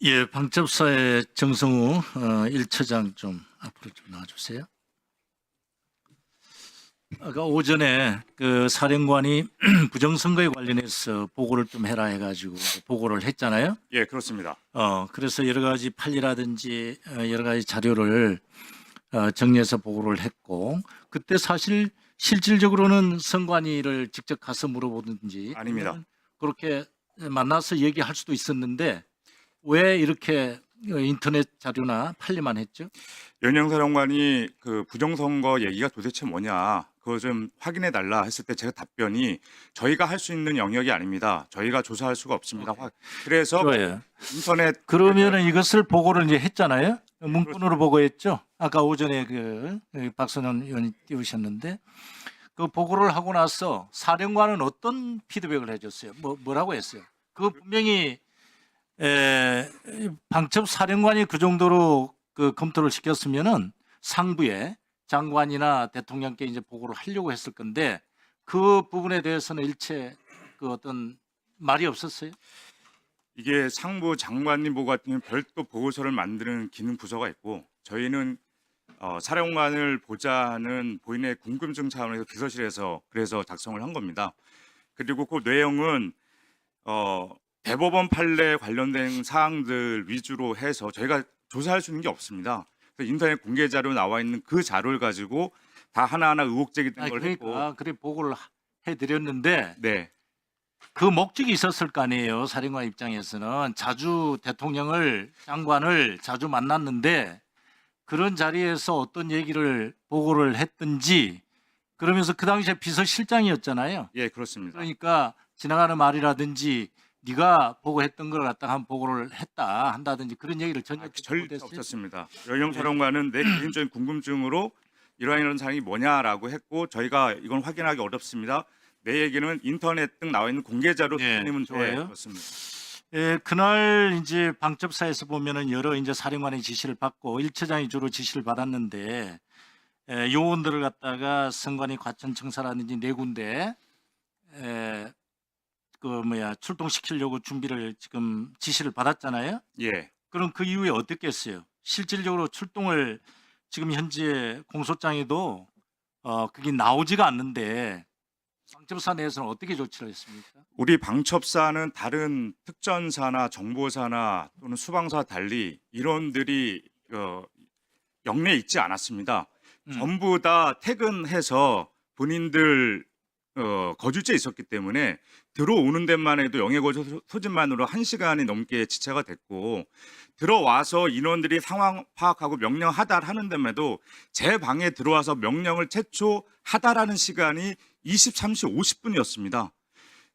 예, 방첩사의 정성우 1처장 좀 앞으로 좀 나와주세요. 아까 오전에 그 사령관이 부정선거에 관련해서 보고를 좀 해라 해가지고 보고를 했잖아요. 예, 그렇습니다. 그래서 여러 가지 판례라든지 여러 가지 자료를 정리해서 보고를 했고, 그때 사실 실질적으로는 선관위를 직접 가서 물어보든지 아닙니다. 아니면 그렇게 만나서 얘기할 수도 있었는데 왜 이렇게 인터넷 자료나 판례만 했죠? 연영 사령관이 그 부정선거 얘기가 도대체 뭐냐, 그거 좀 확인해 달라 했을 때 제가 답변이 저희가 할 수 있는 영역이 아닙니다. 저희가 조사할 수가 없습니다. 그래서 좋아요. 인터넷 그러면은 이것을 보고를 이제 했잖아요. 문건으로 보고했죠. 아까 오전에 그 박선원 의원이 띄우셨는데 그 보고를 하고 나서 사령관은 어떤 피드백을 해줬어요? 뭐라고 했어요? 그 분명히 방첩 사령관이 그 정도로 그 검토를 시켰으면은 상부에 장관이나 대통령께 이제 보고를 하려고 했을 건데 그 부분에 대해서는 일체 그 어떤 말이 없었어요? 이게 상부 장관님 보고 같은 경우는 별도 보고서를 만드는 기능 부서가 있고, 저희는 사령관을 보좌하는 본인의 궁금증 차원에서 비서실에서 그래서 작성을 한 겁니다. 그리고 그 내용은 대법원 판례 관련된 사항들 위주로 해서 저희가 조사할 수 있는 게 없습니다. 그래서 인터넷 공개 자료 나와 있는 그 자료를 가지고 다 하나하나 의혹 제기된 걸 했고, 그러니까 그래 보고를 해드렸는데 네, 그 목적이 있었을 거 아니에요. 사령관 입장에서는 자주 대통령을 장관을 자주 만났는데 그런 자리에서 어떤 얘기를 보고를 했든지, 그러면서 그 당시에 비서실장이었잖아요. 예, 그렇습니다. 그러니까 지나가는 말이라든지 네가 보고했던 걸 갖다가 한 보고를 했다 한다든지 그런 얘기를 전혀 듣지 절대 못했어요. 없었습니다. 연영 사령관은 내 개인적인 궁금증으로 이러한 사항이 뭐냐라고 했고, 저희가 이건 확인하기 어렵습니다. 내 얘기는 인터넷 등 나와 있는 공개 자료 네, 수준이면 좋아요. 그렇습니다. 그날 이제 방첩사에서 보면은 여러 이제 사령관의 지시를 받고 1처장이 주로 지시를 받았는데 요원들을 갖다가 선관위 과천청사라든지 네 군데 출동시키려고 준비를 지금 지시를 받았잖아요. 예, 그럼 그 이후에 어떻게 했어요? 실질적으로 출동을 지금 현재 공소장에도 그게 나오지가 않는데 방첩사 내에서는 어떻게 조치를 했습니까? 우리 방첩사는 다른 특전사나 정보사나 또는 수방사와 달리 인원들이 영내에 있지 않았습니다. 전부 다 퇴근해서 본인들 거주지에 있었기 때문에 들어오는 데만 해도 영해거주 소집만으로 1시간이 넘게 지체가 됐고, 들어와서 인원들이 상황 파악하고 명령 하달하는 데에도 제 방에 들어와서 명령을 최초 하달하는 시간이 23시 50분이었습니다.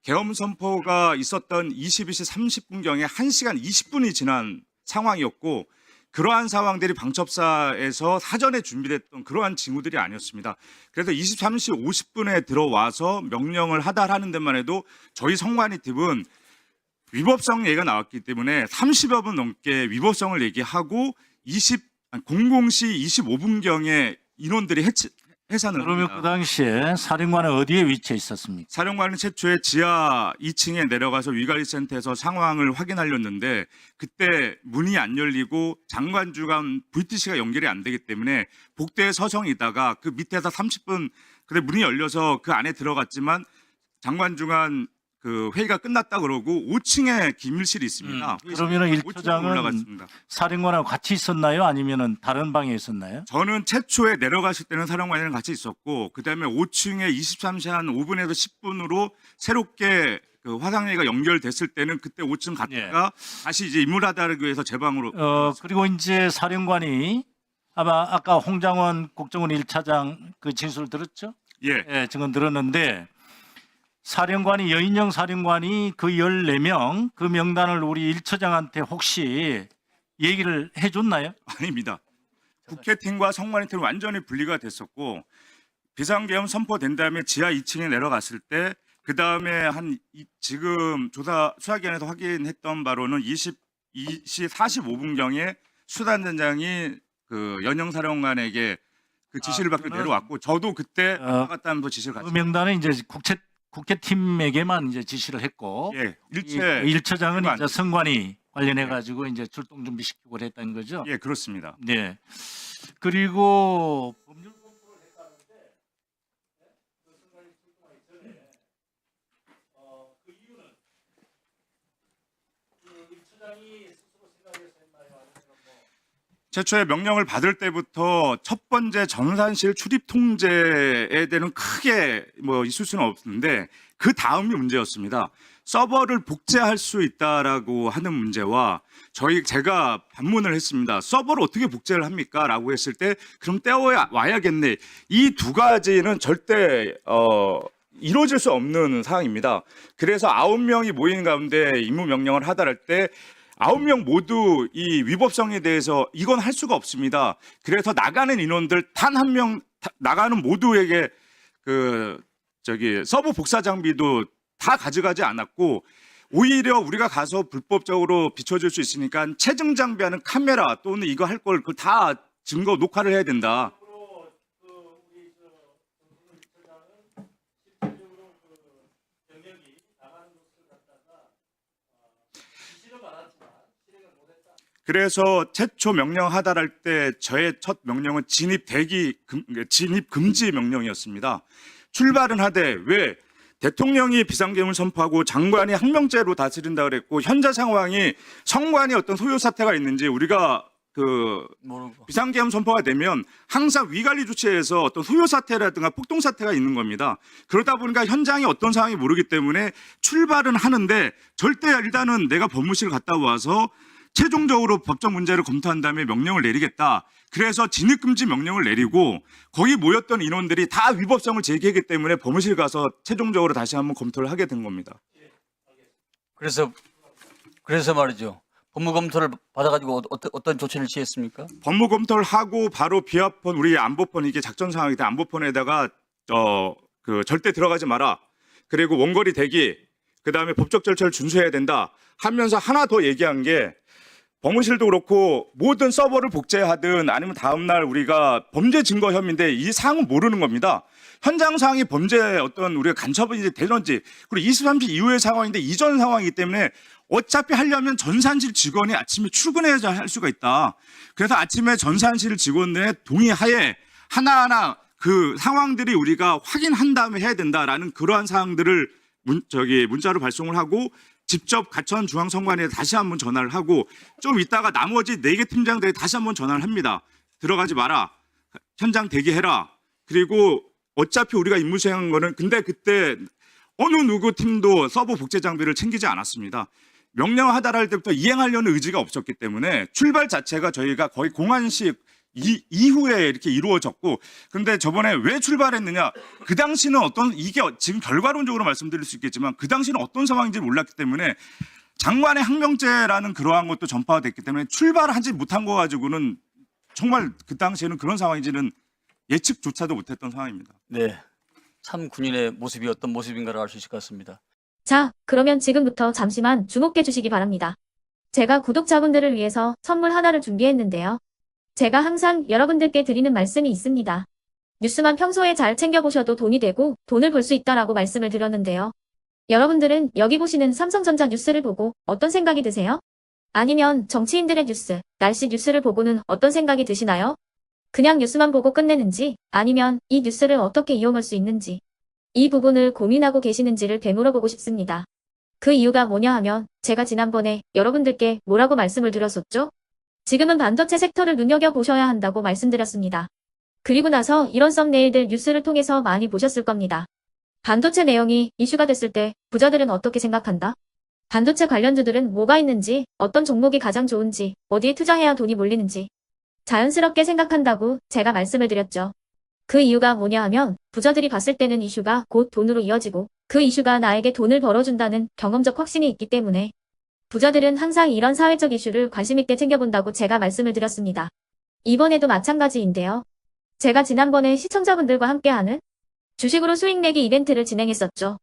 계엄 선포가 있었던 22시 30분경에 1시간 20분이 지난 상황이었고, 그러한 상황들이 방첩사에서 사전에 준비됐던 그러한 징후들이 아니었습니다. 그래서 23시 50분에 들어와서 명령을 하달하는 데만 해도 저희 선관위 팀은 위법성 얘기가 나왔기 때문에 30여 분 넘게 위법성을 얘기하고 00시 25분경에 인원들이 해산을 그러면 합니다. 그 당시에 사령관은 어디에 위치해 있었습니까? 사령관은 최초에 지하 2층에 내려가서 위관리센터에서 상황을 확인하려는데 그때 문이 안 열리고 장관 주간 VTC가 연결이 안 되기 때문에 복도에 서성이다가 그 밑에서 30분 그래 문이 열려서 그 안에 들어갔지만 장관 주간 그 회의가 끝났다 그러고 5층에 기밀실이 있습니다. 그러면은 1처장은 올라갔습니다. 사령관하고 같이 있었나요? 아니면은 다른 방에 있었나요? 저는 최초에 내려가실 때는 사령관이랑 같이 있었고, 그다음에 5층에 23시 한 5분에서 10분으로 새롭게 그 화상회의가 연결됐을 때는 그때 5층 갔다가 다시 이제 임무하달기 위해서 제 방으로. 그리고 이제 사령관이 아마 아까 홍장원 국정원 1차장 그 진술 들었죠? 예, 예, 증언 들었는데 사령관이 여인영 사령관이 그 14명 그 명단을 우리 1처장한테 혹시 얘기를 해줬나요? 아닙니다. 국회팀과 선관위 팀은 완전히 분리가 됐었고, 비상계엄 선포된 다음에 지하 2층에 내려갔을 때 그 다음에 지금 수사기관에서 확인했던 바로는 22시 45분경에 수단단장이 그 연영 사령관에게 그 지시를 받고 내려왔고, 저도 그때 갔다 하면서 지시를 그 갔죠. 명단은 이제 국회팀에게만 이제 지시를 했고 예, 이 1처장은 이제 선관위 관련해 가지고 이제 출동 준비시키고 그랬다는 거죠. 예, 그렇습니다. 네. 그리고 법률 검토를 했다는데 그 순간에 출동하기 전에 그 이유는 임 처장이 스스로 생각해서 했나요? 아니면 뭐 최초의 명령을 받을 때부터 첫 번째 전산실 출입 통제에 대한 크게 뭐 있을 수는 없는데 그 다음이 문제였습니다. 서버를 복제할 수 있다라고 하는 문제와 제가 반문을 했습니다. 서버를 어떻게 복제를 합니까? 라고 했을 때 그럼 떼어와야겠네. 이 두 가지는 절대 이루어질 수 없는 사항입니다. 그래서 9명이 모인 가운데 임무 명령을 하달할 때 9명 모두 이 위법성에 대해서 이건 할 수가 없습니다. 그래서 나가는 인원들 단 한 명 나가는 모두에게 서버 복사 장비도 다 가져가지 않았고 오히려 우리가 가서 불법적으로 비춰줄 수 있으니까 체증 장비하는 카메라 또는 이거 할 걸 그걸 다 증거 녹화를 해야 된다. 앞으로 우리 정순우 처장은 실질적으로 경력이 나가는 곳을 갖다가 지시는 받았지만 실행을 못했다. 그래서 최초 명령 하달할 때 저의 첫 명령은 진입 금지 명령이었습니다. 출발은 하되 왜 대통령이 비상계엄을 선포하고 장관이 항명죄로 다스린다 그랬고 현재 상황이 성관이 어떤 소요 사태가 있는지 우리가 모르고. 비상계엄 선포가 되면 항상 위관리 주체에서 어떤 소요 사태라든가 폭동 사태가 있는 겁니다. 그러다 보니까 현장이 어떤 상황이 모르기 때문에 출발은 하는데 절대 일단은 내가 법무실 갔다 와서 최종적으로 법적 문제를 검토한 다음에 명령을 내리겠다. 그래서 진입금지 명령을 내리고 거기 모였던 인원들이 다 위법성을 제기했기 때문에 법무실 가서 최종적으로 다시 한번 검토를 하게 된 겁니다. 그래서 말이죠. 법무 검토를 받아가지고 어떤 조치를 취했습니까? 법무 검토를 하고 바로 비합헌 우리 안보편 이게 작전 상황이 때 안보편에다가 절대 들어가지 마라. 그리고 원거리 대기 그다음에 법적 절차를 준수해야 된다 하면서 하나 더 얘기한 게 법무실도 그렇고 모든 서버를 복제하든 아니면 다음날 우리가 범죄 증거 혐의인데 이 사항은 모르는 겁니다. 현장 상황이 범죄 어떤 우리가 간첩이 되는지 그리고 23시 이후의 상황인데 이전 상황이기 때문에 어차피 하려면 전산실 직원이 아침에 출근해야 할 수가 있다. 그래서 아침에 전산실 직원의 동의하에 하나하나 그 상황들이 우리가 확인한 다음에 해야 된다라는 그러한 사항들을 문자로 발송을 하고 직접 가천 중앙선관위에 다시 한번 전화를 하고 좀 있다가 나머지 4개 팀장들에 다시 한번 전화를 합니다. 들어가지 마라. 현장 대기해라. 그리고 어차피 우리가 임무 수행한 거는 근데 그때 어느 누구 팀도 서버 복제 장비를 챙기지 않았습니다. 명령 하달할 때부터 이행하려는 의지가 없었기 때문에 출발 자체가 저희가 거의 공안식 이후에 이렇게 이루어졌고 근데 저번에 왜 출발했느냐 그 당시는 이게 지금 결과론적으로 말씀드릴 수 있겠지만 그 당시는 어떤 상황인지 몰랐기 때문에 장관의 항명죄라는 그러한 것도 전파가 됐기 때문에 출발하지 못한 거 가지고는 정말 그 당시에는 그런 상황인지는 예측조차도 못했던 상황입니다. 네. 참 군인의 모습이 어떤 모습인가를 알 수 있을 것 같습니다. 자, 그러면 지금부터 잠시만 주목해 주시기 바랍니다. 제가 구독자분들을 위해서 선물 하나를 준비했는데요. 제가 항상 여러분들께 드리는 말씀이 있습니다. 뉴스만 평소에 잘 챙겨보셔도 돈이 되고 돈을 벌 수 있다라고 말씀을 드렸는데요. 여러분들은 여기 보시는 삼성전자 뉴스를 보고 어떤 생각이 드세요? 아니면 정치인들의 뉴스, 날씨 뉴스를 보고는 어떤 생각이 드시나요? 그냥 뉴스만 보고 끝내는지 아니면 이 뉴스를 어떻게 이용할 수 있는지 이 부분을 고민하고 계시는지를 되물어보고 싶습니다. 그 이유가 뭐냐 하면 제가 지난번에 여러분들께 뭐라고 말씀을 드렸었죠? 지금은 반도체 섹터를 눈여겨보셔야 한다고 말씀드렸습니다. 그리고 나서 이런 썸네일들 뉴스를 통해서 많이 보셨을 겁니다. 반도체 내용이 이슈가 됐을 때 부자들은 어떻게 생각한다? 반도체 관련주들은 뭐가 있는지, 어떤 종목이 가장 좋은지, 어디에 투자해야 돈이 몰리는지 자연스럽게 생각한다고 제가 말씀을 드렸죠. 그 이유가 뭐냐 하면 부자들이 봤을 때는 이슈가 곧 돈으로 이어지고 그 이슈가 나에게 돈을 벌어준다는 경험적 확신이 있기 때문에 부자들은 항상 이런 사회적 이슈를 관심있게 챙겨본다고 제가 말씀을 드렸습니다. 이번에도 마찬가지인데요. 제가 지난번에 시청자분들과 함께하는 주식으로 수익 내기 이벤트를 진행했었죠.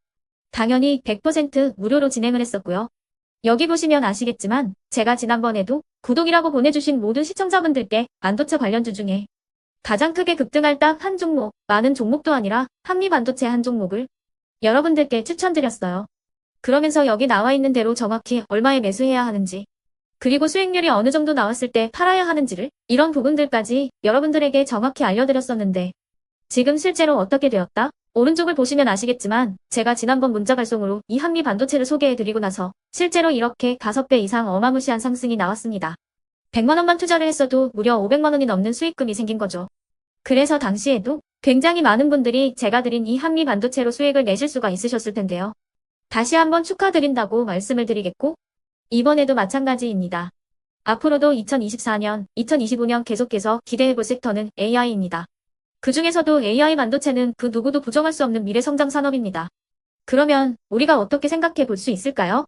당연히 100% 무료로 진행을 했었고요. 여기 보시면 아시겠지만 제가 지난번에도 구독이라고 보내주신 모든 시청자분들께 반도체 관련주 중에 가장 크게 급등할 딱 한 종목, 많은 종목도 아니라 한미반도체 한 종목을 여러분들께 추천드렸어요. 그러면서 여기 나와 있는 대로 정확히 얼마에 매수해야 하는지 그리고 수익률이 어느 정도 나왔을 때 팔아야 하는지를 이런 부분들까지 여러분들에게 정확히 알려드렸었는데 지금 실제로 어떻게 되었다? 오른쪽을 보시면 아시겠지만 제가 지난번 문자 발송으로 이 한미 반도체를 소개해드리고 나서 실제로 이렇게 5배 이상 어마무시한 상승이 나왔습니다. 100만 원만 투자를 했어도 무려 500만 원이 넘는 수익금이 생긴 거죠. 그래서 당시에도 굉장히 많은 분들이 제가 드린 이 한미 반도체로 수익을 내실 수가 있으셨을 텐데요. 다시 한번 축하드린다고 말씀을 드리겠고 이번에도 마찬가지입니다. 앞으로도 2024년, 2025년 계속해서 기대해볼 섹터는 AI입니다. 그 중에서도 AI 반도체는 그 누구도 부정할 수 없는 미래 성장 산업입니다. 그러면 우리가 어떻게 생각해 볼 수 있을까요?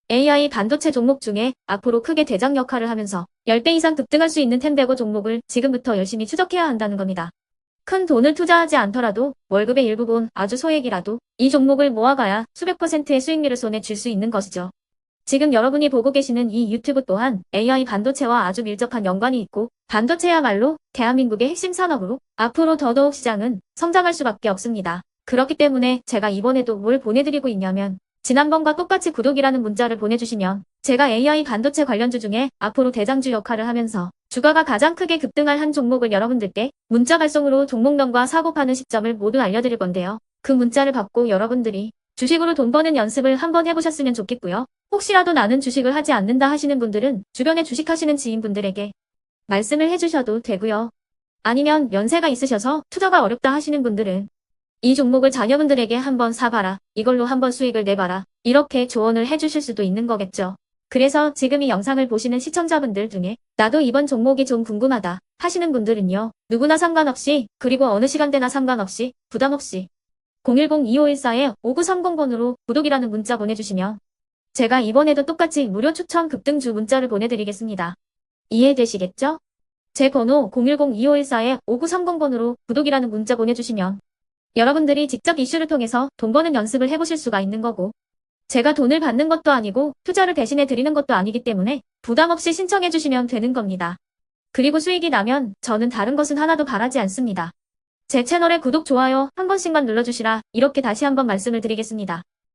AI 반도체 종목 중에 앞으로 크게 대장 역할을 하면서 10배 이상 급등할 수 있는 텐베고 종목을 지금부터 열심히 추적해야 한다는 겁니다. 큰 돈을 투자하지 않더라도 월급의 일부분 아주 소액이라도 이 종목을 모아가야 수백 %의 수익률을 손에 쥘 수 있는 것이죠. 지금 여러분이 보고 계시는 이 유튜브 또한 AI 반도체와 아주 밀접한 연관이 있고 반도체야말로 대한민국의 핵심 산업으로 앞으로 더더욱 시장은 성장할 수밖에 없습니다. 그렇기 때문에 제가 이번에도 뭘 보내드리고 있냐면 지난번과 똑같이 구독이라는 문자를 보내주시면 제가 AI 반도체 관련주 중에 앞으로 대장주 역할을 하면서 주가가 가장 크게 급등할 한 종목을 여러분들께 문자 발송으로 종목명과 사고 파는 시점을 모두 알려드릴 건데요. 그 문자를 받고 여러분들이 주식으로 돈 버는 연습을 한번 해보셨으면 좋겠고요. 혹시라도 나는 주식을 하지 않는다 하시는 분들은 주변에 주식하시는 지인분들에게 말씀을 해주셔도 되고요. 아니면 연세가 있으셔서 투자가 어렵다 하시는 분들은 이 종목을 자녀분들에게 한번 사봐라. 이걸로 한번 수익을 내봐라. 이렇게 조언을 해주실 수도 있는 거겠죠. 그래서 지금 이 영상을 보시는 시청자분들 중에 나도 이번 종목이 좀 궁금하다 하시는 분들은요. 누구나 상관없이 그리고 어느 시간대나 상관없이 부담 없이 010-2514-5930번으로 구독이라는 문자 보내주시면 제가 이번에도 똑같이 무료 추천 급등주 문자를 보내드리겠습니다. 이해되시겠죠? 제 번호 010-2514-5930번으로 구독이라는 문자 보내주시면 여러분들이 직접 이슈를 통해서 돈 버는 연습을 해보실 수가 있는 거고 제가 돈을 받는 것도 아니고 투자를 대신해 드리는 것도 아니기 때문에 부담 없이 신청해 주시면 되는 겁니다. 그리고 수익이 나면 저는 다른 것은 하나도 바라지 않습니다. 제 채널에 구독, 좋아요 한 번씩만 눌러주시라 이렇게 다시 한번 말씀을 드리겠습니다.